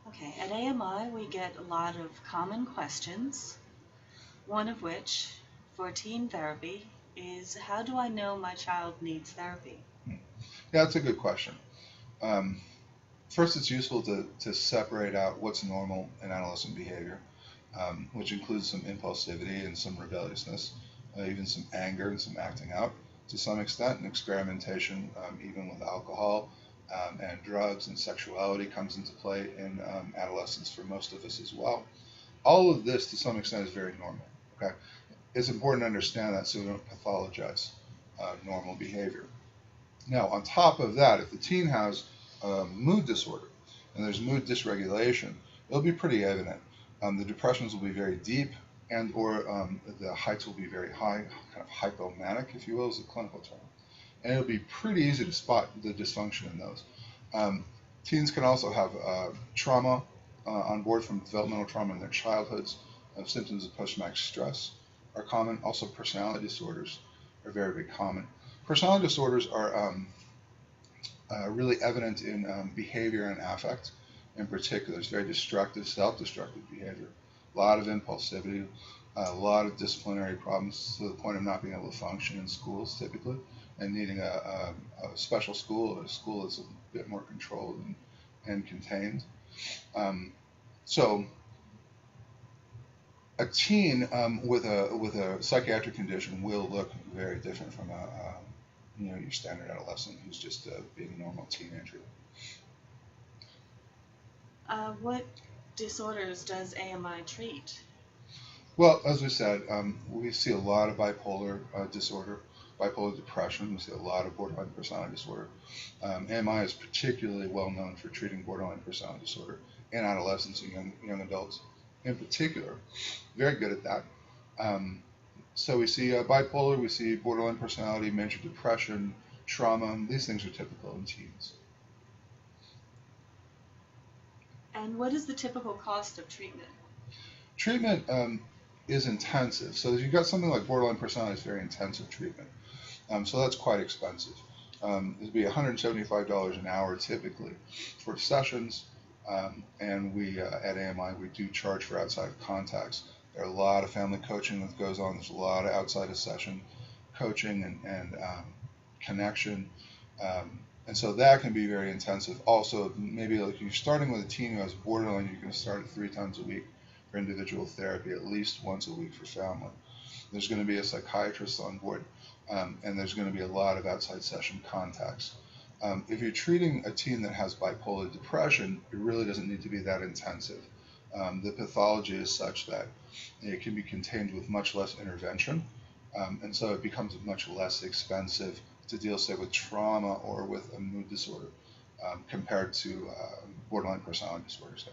Okay, at AMI we get a lot of common questions, one of which, for teen therapy, is how do I know my child needs therapy? Yeah, that's a good question. Um, First, it's useful to separate out what's normal in adolescent behavior, which includes some impulsivity and some rebelliousness, even some anger and some acting out to some extent, and experimentation, even with alcohol and drugs and sexuality comes into play in adolescence for most of us as well. All of this, to some extent, is very normal. Okay, it's important to understand that so we don't pathologize normal behavior. Now, on top of that, if the teen has mood disorder and there's mood dysregulation, it'll be pretty evident. The depressions will be very deep and or the heights will be very high, kind of hypomanic, if you will, is the clinical term. And it'll be pretty easy to spot the dysfunction in those. Um, Teens can also have trauma on board from developmental trauma in their childhoods. Symptoms of post-traumatic stress are common. Also, personality disorders are very, very common. Personality disorders are really evident in behavior and affect in particular. It's very destructive, self-destructive behavior. A lot of impulsivity, a lot of disciplinary problems to the point of not being able to function in schools typically, and needing a special school or a school that's a bit more controlled and contained. So a teen with a psychiatric condition will look very different from your standard adolescent who's just being a normal teenager. What disorders does AMI treat? Well, as we said, we see a lot of bipolar disorder, bipolar depression. We see a lot of borderline personality disorder. AMI is particularly well known for treating borderline personality disorder in adolescents and young adults in particular. Very good at that. So we see bipolar, we see borderline personality, major depression, trauma. These things are typical in teens. And what is the typical cost of treatment? Treatment is intensive. So if you've got something like borderline personality, it's very intensive treatment. So that's quite expensive. It'd be $175 an hour typically for sessions. And we at AMI we do charge for outside contacts. There are a lot of family coaching that goes on. There's a lot of outside of session coaching and connection. And so that can be very intensive. Also, maybe like if you're starting with a teen who has borderline, you can start it 3 times a week for individual therapy, at least once a week for family. There's going to be a psychiatrist on board, and there's going to be a lot of outside session contacts. If you're treating a teen that has bipolar depression, it really doesn't need to be that intensive. The pathology is such that it can be contained with much less intervention, and so it becomes much less expensive to deal, say, with trauma or with a mood disorder compared to borderline personality disorder, say.